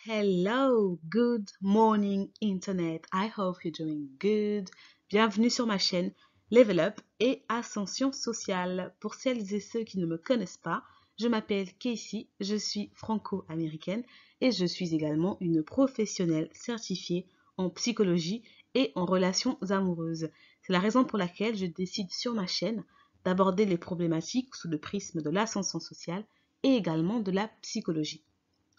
Hello, good morning Internet. I hope you're doing good. Bienvenue sur ma chaîne Level Up et Ascension Sociale. Pour celles et ceux qui ne me connaissent pas, je m'appelle Casey, je suis franco-américaine et je suis également une professionnelle certifiée en psychologie et en relations amoureuses. C'est la raison pour laquelle je décide sur ma chaîne d'aborder les problématiques sous le prisme de l'ascension sociale et également de la psychologie.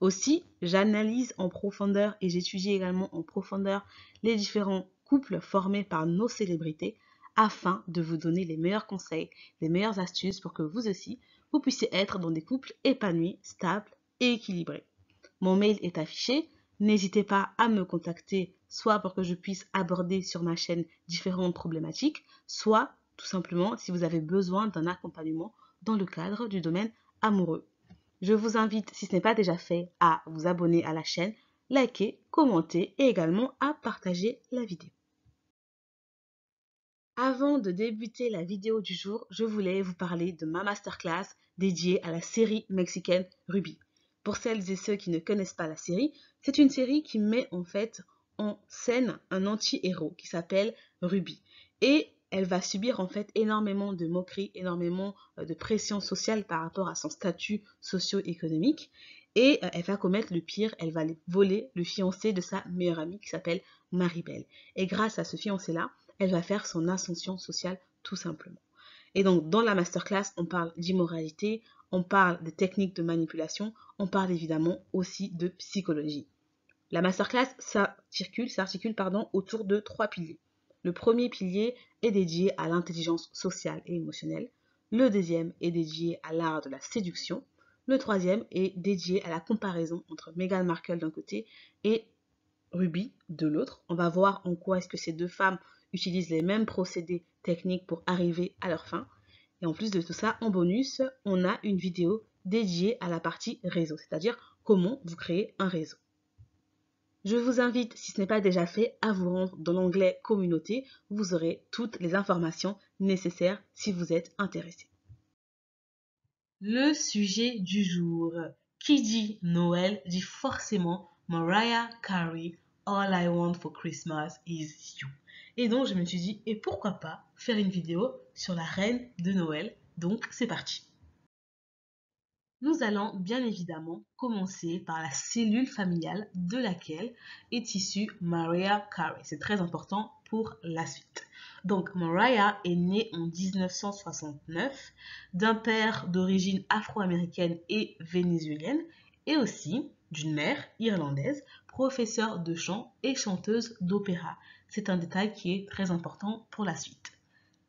Aussi, j'analyse en profondeur et j'étudie également en profondeur les différents couples formés par nos célébrités afin de vous donner les meilleurs conseils, les meilleures astuces pour que vous aussi, vous puissiez être dans des couples épanouis, stables et équilibrés. Mon mail est affiché. N'hésitez pas à me contacter, soit pour que je puisse aborder sur ma chaîne différentes problématiques, soit tout simplement si vous avez besoin d'un accompagnement dans le cadre du domaine amoureux. Je vous invite, si ce n'est pas déjà fait, à vous abonner à la chaîne, liker, commenter et également à partager la vidéo. Avant de débuter la vidéo du jour, je voulais vous parler de ma masterclass dédiée à la série mexicaine Ruby. Pour celles et ceux qui ne connaissent pas la série, c'est une série qui met en fait en scène un anti-héros qui s'appelle Ruby. Et elle va subir en fait énormément de moqueries, énormément de pression sociale par rapport à son statut socio-économique. Et elle va commettre le pire, elle va voler le fiancé de sa meilleure amie qui s'appelle Maribel. Et grâce à ce fiancé-là, elle va faire son ascension sociale tout simplement. Et donc, dans la masterclass, on parle d'immoralité, on parle de techniques de manipulation, on parle évidemment aussi de psychologie. La masterclass s'articule autour de 3 piliers. Le premier pilier est dédié à l'intelligence sociale et émotionnelle. Le deuxième est dédié à l'art de la séduction. Le troisième est dédié à la comparaison entre Meghan Markle d'un côté et Ruby de l'autre. On va voir en quoi est-ce que ces deux femmes utilisent les mêmes procédés techniques pour arriver à leur fin. Et en plus de tout ça, en bonus, on a une vidéo dédiée à la partie réseau, c'est-à-dire comment vous créez un réseau. Je vous invite, si ce n'est pas déjà fait, à vous rendre dans l'onglet communauté. Vous aurez toutes les informations nécessaires si vous êtes intéressé. Le sujet du jour. Qui dit Noël dit forcément Mariah Carey, All I Want for Christmas is You. Et donc je me suis dit, et pourquoi pas faire une vidéo sur la reine de Noël. Donc c'est parti. Nous allons bien évidemment commencer par la cellule familiale de laquelle est issue Mariah Carey. C'est très important pour la suite. Donc Mariah est née en 1969 d'un père d'origine afro-américaine et vénézuélienne et aussi d'une mère irlandaise, professeure de chant et chanteuse d'opéra. C'est un détail qui est très important pour la suite.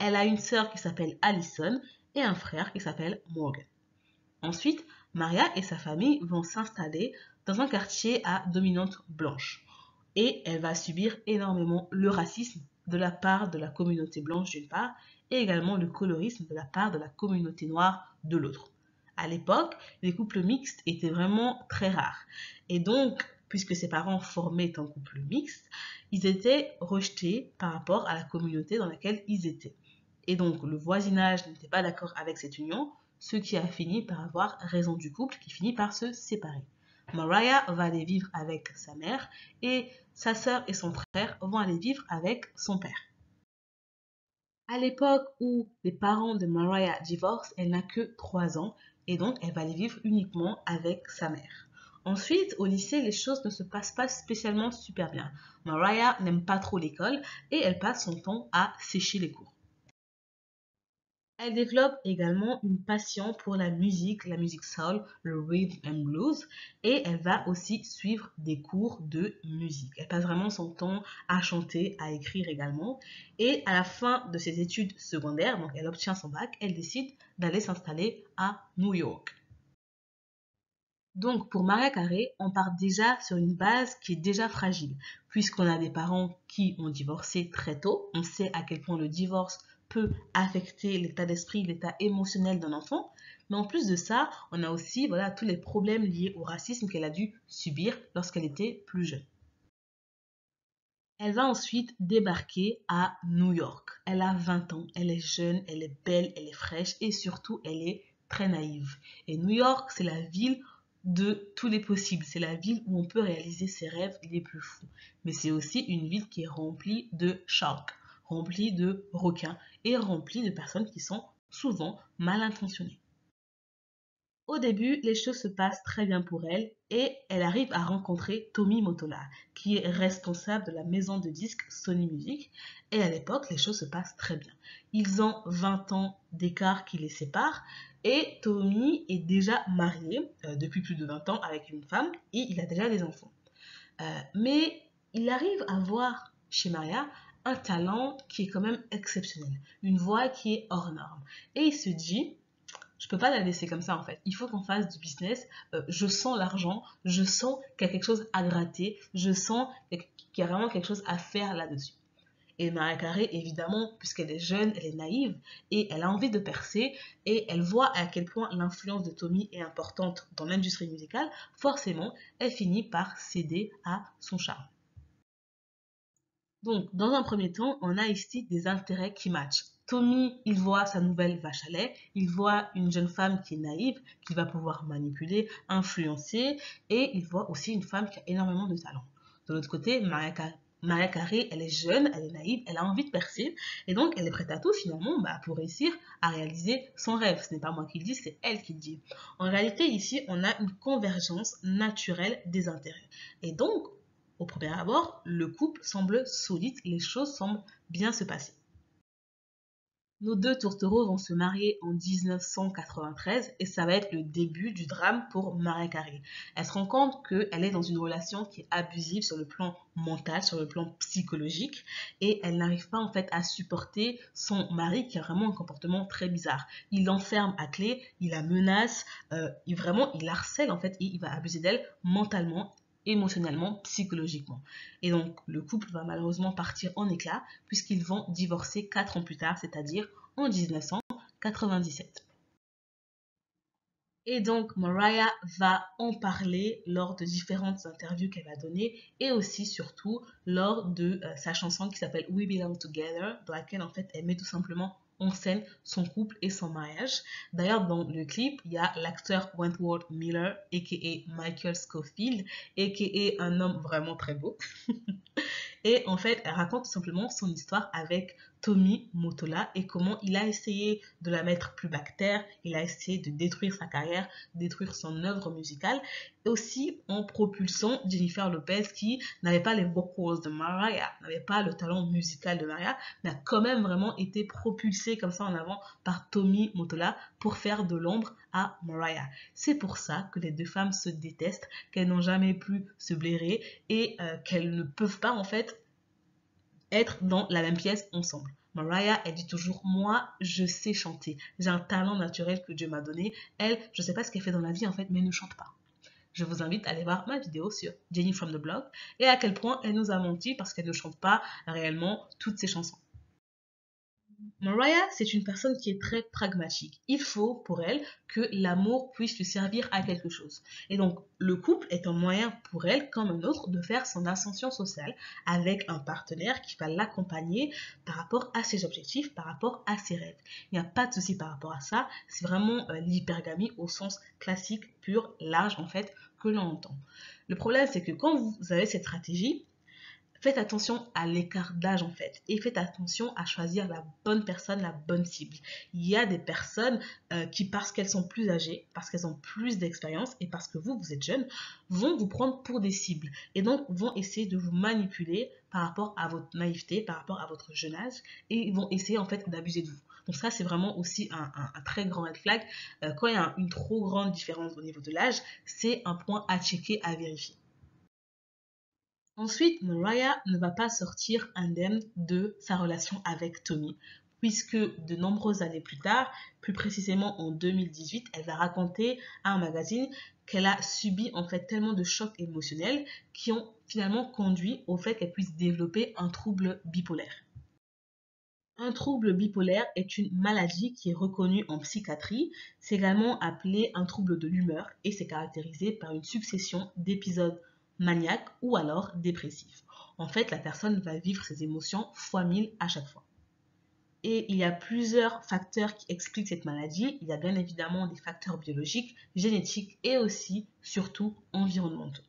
Elle a une sœur qui s'appelle Allison et un frère qui s'appelle Morgan. Ensuite, Maria et sa famille vont s'installer dans un quartier à dominante blanche. Et elle va subir énormément le racisme de la part de la communauté blanche d'une part et également le colorisme de la part de la communauté noire de l'autre. À l'époque, les couples mixtes étaient vraiment très rares. Et donc, puisque ses parents formaient un couple mixte, ils étaient rejetés par rapport à la communauté dans laquelle ils étaient. Et donc, le voisinage n'était pas d'accord avec cette union, ce qui a fini par avoir raison du couple qui finit par se séparer. Mariah va aller vivre avec sa mère et sa sœur et son frère vont aller vivre avec son père. À l'époque où les parents de Mariah divorcent, elle n'a que 3 ans et donc elle va aller vivre uniquement avec sa mère. Ensuite, au lycée, les choses ne se passent pas spécialement super bien. Mariah n'aime pas trop l'école et elle passe son temps à sécher les cours. Elle développe également une passion pour la musique soul, le rhythm and blues, et elle va aussi suivre des cours de musique. Elle passe vraiment son temps à chanter, à écrire également. Et à la fin de ses études secondaires, donc elle obtient son bac, elle décide d'aller s'installer à New York. Donc pour Mariah Carey, on part déjà sur une base qui est déjà fragile, puisqu'on a des parents qui ont divorcé très tôt. On sait à quel point le divorce peut affecter l'état d'esprit, l'état émotionnel d'un enfant. Mais en plus de ça, on a aussi tous les problèmes liés au racisme qu'elle a dû subir lorsqu'elle était plus jeune. Elle va ensuite débarquer à New York. Elle a 20 ans, elle est jeune, elle est belle, elle est fraîche et surtout elle est très naïve. Et New York, c'est la ville de tous les possibles. C'est la ville où on peut réaliser ses rêves les plus fous. Mais c'est aussi une ville qui est remplie de sharks, remplie de requins et remplie de personnes qui sont souvent mal intentionnées. Au début, les choses se passent très bien pour elle et elle arrive à rencontrer Tommy Mottola, qui est responsable de la maison de disques Sony Music. Et à l'époque, les choses se passent très bien. Ils ont 20 ans d'écart qui les sépare et Tommy est déjà marié depuis plus de 20 ans avec une femme et il a déjà des enfants. Mais il arrive à voir chez Maria un talent qui est quand même exceptionnel, une voix qui est hors norme. Et il se dit, je peux pas la laisser comme ça en fait. Il faut qu'on fasse du business. Je sens l'argent, je sens qu'il y a quelque chose à gratter, je sens qu'il y a vraiment quelque chose à faire là-dessus. Et Maria Carey, évidemment, puisqu'elle est jeune, elle est naïve et elle a envie de percer et elle voit à quel point l'influence de Tommy est importante dans l'industrie musicale, forcément, elle finit par céder à son charme. Donc, dans un premier temps, on a ici des intérêts qui matchent. Tommy, il voit sa nouvelle vache à lait, il voit une jeune femme qui est naïve, qu'il va pouvoir manipuler, influencer, et il voit aussi une femme qui a énormément de talent. De l'autre côté, Maria Carey, elle est jeune, elle est naïve, elle a envie de percer, et donc elle est prête à tout finalement pour réussir à réaliser son rêve. Ce n'est pas moi qui le dis, c'est elle qui le dit. En réalité, ici, on a une convergence naturelle des intérêts. Et donc, au premier abord, le couple semble solide, les choses semblent bien se passer. Nos deux tourtereaux vont se marier en 1993 et ça va être le début du drame pour Maria Carey. Elle se rend compte qu'elle est dans une relation qui est abusive sur le plan mental, sur le plan psychologique et elle n'arrive pas en fait à supporter son mari qui a vraiment un comportement très bizarre. Il l'enferme à clé, il la menace, il harcèle en fait et il va abuser d'elle mentalement, émotionnellement, psychologiquement. Et donc le couple va malheureusement partir en éclats puisqu'ils vont divorcer 4 ans plus tard, c'est-à-dire en 1997. Et donc Mariah va en parler lors de différentes interviews qu'elle va donner et aussi surtout lors de sa chanson qui s'appelle We Belong Together, dans laquelle en fait elle met tout simplement en scène son couple et son mariage. D'ailleurs, dans le clip, il y a l'acteur Wentworth Miller, a.k.a. Michael Scofield, a.k.a. un homme vraiment très beau. Et en fait, elle raconte tout simplement son histoire avec Tommy Mottola et comment il a essayé de la mettre plus bactère, il a essayé de détruire sa carrière, détruire son œuvre musicale, et aussi en propulsant Jennifer Lopez qui n'avait pas les vocals de Mariah, n'avait pas le talent musical de Mariah, mais a quand même vraiment été propulsée comme ça en avant par Tommy Mottola pour faire de l'ombre à Mariah. C'est pour ça que les deux femmes se détestent, qu'elles n'ont jamais pu se blairer et qu'elles ne peuvent pas en fait être dans la même pièce ensemble. Mariah, elle dit toujours, moi, je sais chanter. J'ai un talent naturel que Dieu m'a donné. Elle, je ne sais pas ce qu'elle fait dans la vie en fait, mais elle ne chante pas. Je vous invite à aller voir ma vidéo sur Jenny from the Blog et à quel point elle nous a menti parce qu'elle ne chante pas réellement toutes ses chansons. Mariah, c'est une personne qui est très pragmatique. Il faut pour elle que l'amour puisse lui servir à quelque chose. Et donc, le couple est un moyen pour elle, comme un autre, de faire son ascension sociale avec un partenaire qui va l'accompagner par rapport à ses objectifs, par rapport à ses rêves. Il n'y a pas de souci par rapport à ça. C'est vraiment l'hypergamie au sens classique, pur, large en fait, que l'on entend. Le problème, c'est que quand vous avez cette stratégie, faites attention à l'écart d'âge en fait et faites attention à choisir la bonne personne, la bonne cible. Il y a des personnes qui, parce qu'elles sont plus âgées, parce qu'elles ont plus d'expérience et parce que vous êtes jeune, vont vous prendre pour des cibles et donc vont essayer de vous manipuler par rapport à votre naïveté, par rapport à votre jeune âge et ils vont essayer en fait d'abuser de vous. Donc ça, c'est vraiment aussi un très grand red flag. Quand il y a une trop grande différence au niveau de l'âge, c'est un point à checker, à vérifier. Ensuite, Mariah ne va pas sortir indemne de sa relation avec Tommy, puisque de nombreuses années plus tard, plus précisément en 2018, elle va raconter à un magazine qu'elle a subi en fait tellement de chocs émotionnels qui ont finalement conduit au fait qu'elle puisse développer un trouble bipolaire. Un trouble bipolaire est une maladie qui est reconnue en psychiatrie. C'est également appelé un trouble de l'humeur et c'est caractérisé par une succession d'épisodes maniaques ou alors dépressifs. En fait, la personne va vivre ses émotions fois 1000 à chaque fois. Et il y a plusieurs facteurs qui expliquent cette maladie. Il y a bien évidemment des facteurs biologiques, génétiques et aussi, surtout, environnementaux.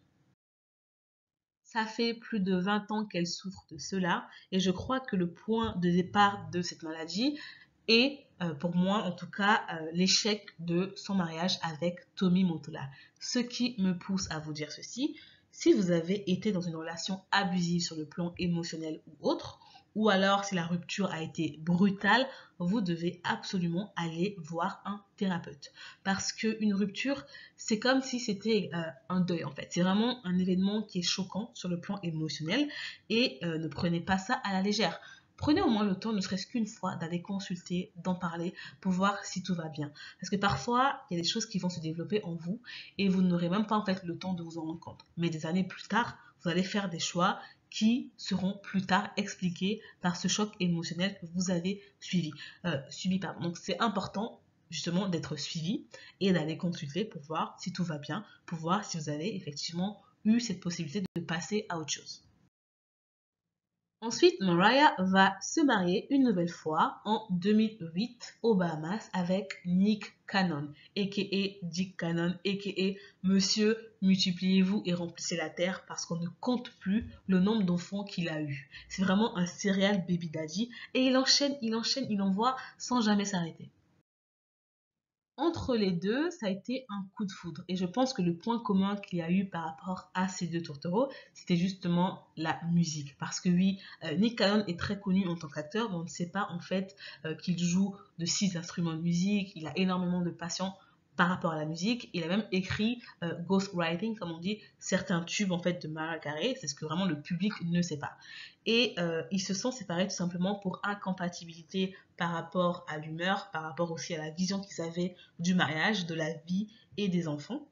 Ça fait plus de 20 ans qu'elle souffre de cela et je crois que le point de départ de cette maladie est, pour moi en tout cas, l'échec de son mariage avec Tommy Mottola. Ce qui me pousse à vous dire ceci, si vous avez été dans une relation abusive sur le plan émotionnel ou autre, ou alors si la rupture a été brutale, vous devez absolument aller voir un thérapeute. Parce qu'une rupture, c'est comme si c'était un deuil en fait. C'est vraiment un événement qui est choquant sur le plan émotionnel et ne prenez pas ça à la légère. Prenez au moins le temps, ne serait-ce qu'une fois, d'aller consulter, d'en parler pour voir si tout va bien. Parce que parfois, il y a des choses qui vont se développer en vous et vous n'aurez même pas en fait le temps de vous en rendre compte. Mais des années plus tard, vous allez faire des choix qui seront plus tard expliqués par ce choc émotionnel que vous avez subi. Pardon. Donc c'est important justement d'être suivi et d'aller consulter pour voir si tout va bien, pour voir si vous avez effectivement eu cette possibilité de passer à autre chose. Ensuite, Mariah va se marier une nouvelle fois en 2008 aux Bahamas avec Nick Cannon, a.k.a. Dick Cannon, a.k.a. Monsieur, multipliez-vous et remplissez la terre parce qu'on ne compte plus le nombre d'enfants qu'il a eu. C'est vraiment un serial baby daddy et il enchaîne, il envoie sans jamais s'arrêter. Entre les deux, ça a été un coup de foudre. Et je pense que le point commun qu'il y a eu par rapport à ces deux tourtereaux, c'était justement la musique. Parce que oui, Nick Cannon est très connu en tant qu'acteur, mais on ne sait pas en fait qu'il joue de 6 instruments de musique. Il a énormément de passion par rapport à la musique. Il a même écrit ghostwriting, comme on dit, certains tubes en fait de Mariah Carey. C'est ce que vraiment le public ne sait pas. Et ils se sont séparés tout simplement pour incompatibilité par rapport à l'humeur, par rapport aussi à la vision qu'ils avaient du mariage, de la vie et des enfants.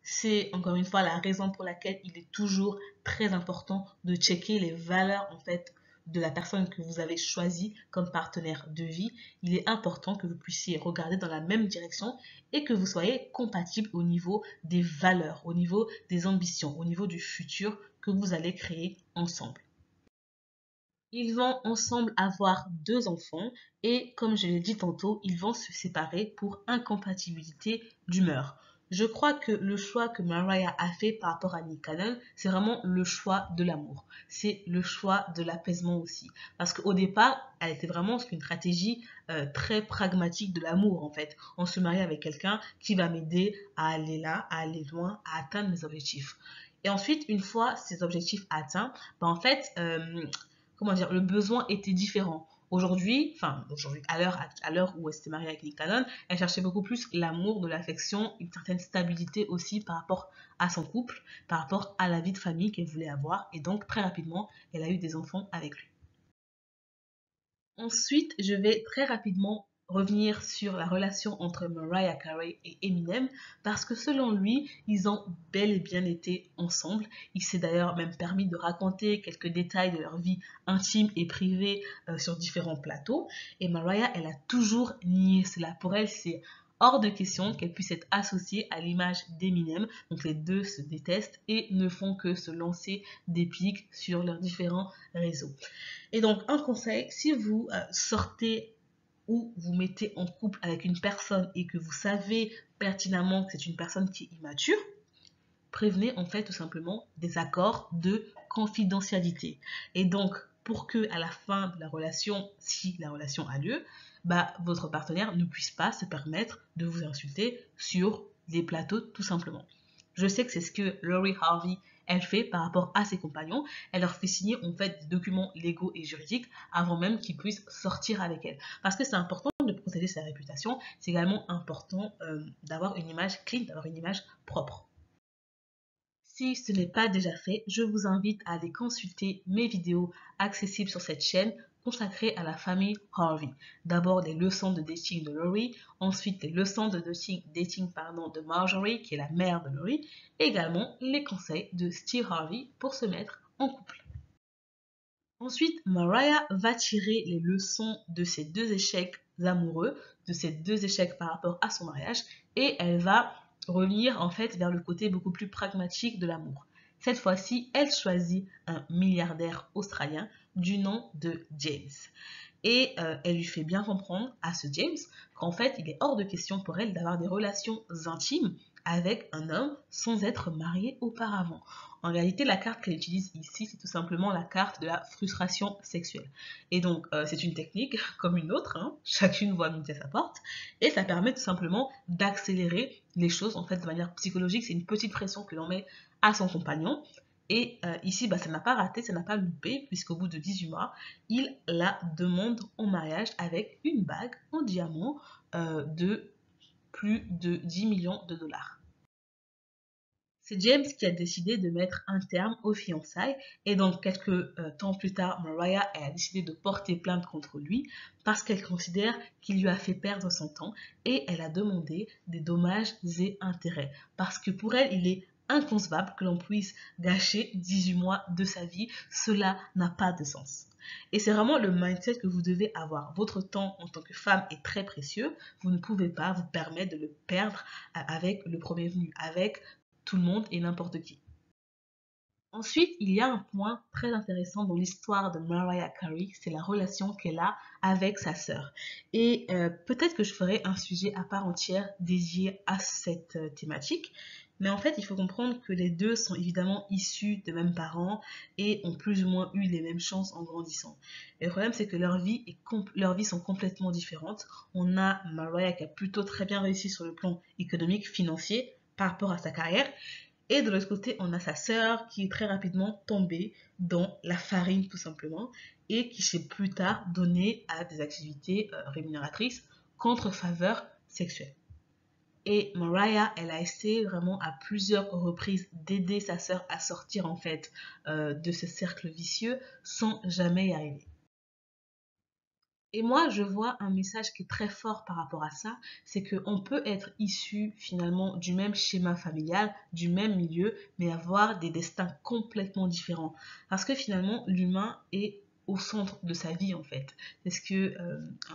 C'est encore une fois la raison pour laquelle il est toujours très important de checker les valeurs en fait de la personne que vous avez choisie comme partenaire de vie. Il est important que vous puissiez regarder dans la même direction et que vous soyez compatible au niveau des valeurs, au niveau des ambitions, au niveau du futur que vous allez créer ensemble. Ils vont ensemble avoir 2 enfants et, comme je l'ai dit tantôt, ils vont se séparer pour incompatibilité d'humeur. Je crois que le choix que Mariah a fait par rapport à Nick Cannon, c'est vraiment le choix de l'amour. C'est le choix de l'apaisement aussi. Parce qu'au départ, elle était vraiment une stratégie très pragmatique de l'amour en fait. On se marie avec quelqu'un qui va m'aider à aller là, à aller loin, à atteindre mes objectifs. Et ensuite, une fois ces objectifs atteints, ben en fait, comment dire, le besoin était différent. Aujourd'hui, à l'heure où elle s'était mariée avec Nick Cannon, elle cherchait beaucoup plus l'amour, de l'affection, une certaine stabilité aussi par rapport à son couple, par rapport à la vie de famille qu'elle voulait avoir. Et donc, très rapidement, elle a eu des enfants avec lui. Ensuite, je vais très rapidement revenir sur la relation entre Mariah Carey et Eminem parce que selon lui, ils ont bel et bien été ensemble. Il s'est d'ailleurs même permis de raconter quelques détails de leur vie intime et privée sur différents plateaux. Et Mariah, elle a toujours nié cela. Pour elle, c'est hors de question qu'elle puisse être associée à l'image d'Eminem. Donc les deux se détestent et ne font que se lancer des pics sur leurs différents réseaux. Et donc, un conseil, si vous sortez ou vous mettez en couple avec une personne et que vous savez pertinemment que c'est une personne qui est immature, prévenez en fait tout simplement des accords de confidentialité. Et donc, pour que à la fin de la relation, si la relation a lieu, bah, votre partenaire ne puisse pas se permettre de vous insulter sur des plateaux tout simplement. Je sais que c'est ce que Lori Harvey elle fait par rapport à ses compagnons. Elle leur fait signer en fait des documents légaux et juridiques avant même qu'ils puissent sortir avec elle. Parce que c'est important de protéger sa réputation. C'est également important d'avoir une image clean, d'avoir une image propre. Si ce n'est pas déjà fait, je vous invite à aller consulter mes vidéos accessibles sur cette chaîne consacrées à la famille Harvey. D'abord les leçons de dating de Lori, ensuite les leçons de dating de Marjorie, qui est la mère de Lori, et également les conseils de Steve Harvey pour se mettre en couple. Ensuite, Mariah va tirer les leçons de ses 2 échecs amoureux, de ses 2 échecs par rapport à son mariage, et elle va revenir en fait vers le côté beaucoup plus pragmatique de l'amour. Cette fois-ci, elle choisit un milliardaire australien du nom de James. Et elle lui fait bien comprendre à ce James qu'en fait, il est hors de question pour elle d'avoir des relations intimes avec un homme sans être mariée auparavant. En réalité, la carte qu'elle utilise ici, c'est tout simplement la carte de la frustration sexuelle. Et donc, c'est une technique comme une autre, hein, chacune voit midi à sa porte, et ça permet tout simplement d'accélérer les choses en fait de manière psychologique. C'est une petite pression que l'on met à son compagnon. Et ici, ça n'a pas raté, ça n'a pas loupé, puisqu'au bout de 18 mois, il la demande en mariage avec une bague en diamant de plus de 10 millions de dollars. C'est James qui a décidé de mettre un terme aux fiançailles et donc quelques temps plus tard, Mariah a décidé de porter plainte contre lui parce qu'elle considère qu'il lui a fait perdre son temps et elle a demandé des dommages et intérêts parce que pour elle, il est inconcevable que l'on puisse gâcher 18 mois de sa vie. Cela n'a pas de sens. Et c'est vraiment le mindset que vous devez avoir. Votre temps en tant que femme est très précieux. Vous ne pouvez pas vous permettre de le perdre avec le premier venu, avec tout le monde et n'importe qui. Ensuite, il y a un point très intéressant dans l'histoire de Mariah Carey, c'est la relation qu'elle a avec sa sœur. Et peut-être que je ferai un sujet à part entière dédié à cette thématique, mais en fait, il faut comprendre que les deux sont évidemment issus des mêmes parents et ont plus ou moins eu les mêmes chances en grandissant. Et le problème, c'est que leurs vies sont complètement différentes. On a Mariah qui a plutôt très bien réussi sur le plan économique, financier, par rapport à sa carrière. Et de l'autre côté, on a sa sœur qui est très rapidement tombée dans la farine tout simplement et qui s'est plus tard donnée à des activités rémunératrices contre faveur sexuelle. Et Mariah, elle a essayé vraiment à plusieurs reprises d'aider sa sœur à sortir en fait de ce cercle vicieux sans jamais y arriver. Et moi, je vois un message qui est très fort par rapport à ça, c'est qu'on peut être issu finalement du même schéma familial, du même milieu, mais avoir des destins complètement différents. Parce que finalement, l'humain est au centre de sa vie en fait. C'est ce que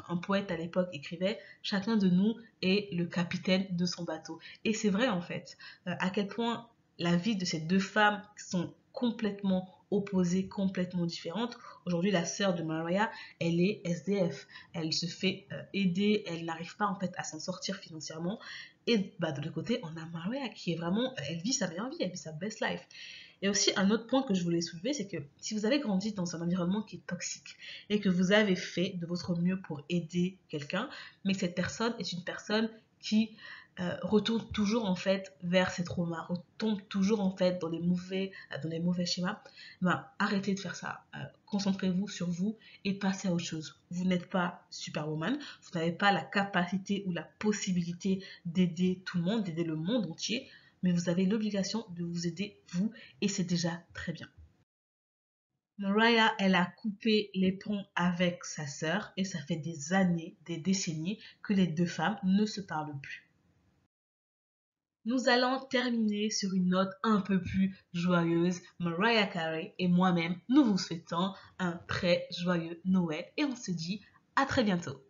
un poète à l'époque écrivait, chacun de nous est le capitaine de son bateau. Et c'est vrai en fait, à quel point la vie de ces deux femmes sont complètement opposées, complètement différentes. Aujourd'hui, la sœur de Mariah, elle est SDF. Elle se fait aider, elle n'arrive pas en fait à s'en sortir financièrement. Et de l'autre côté, on a Mariah qui est vraiment, elle vit sa meilleure vie, elle vit sa best life. Et aussi, un autre point que je voulais soulever, c'est que si vous avez grandi dans un environnement qui est toxique et que vous avez fait de votre mieux pour aider quelqu'un, mais que cette personne est une personne qui retourne toujours en fait vers ses traumas, retombe toujours en fait dans les mauvais schémas, arrêtez de faire ça. Concentrez-vous sur vous et passez à autre chose. Vous n'êtes pas Superwoman, vous n'avez pas la capacité ou la possibilité d'aider tout le monde, d'aider le monde entier, mais vous avez l'obligation de vous aider vous et c'est déjà très bien. Mariah, elle a coupé les ponts avec sa sœur et ça fait des années, des décennies que les deux femmes ne se parlent plus. Nous allons terminer sur une note un peu plus joyeuse. Mariah Carey et moi-même, nous vous souhaitons un très joyeux Noël et on se dit à très bientôt.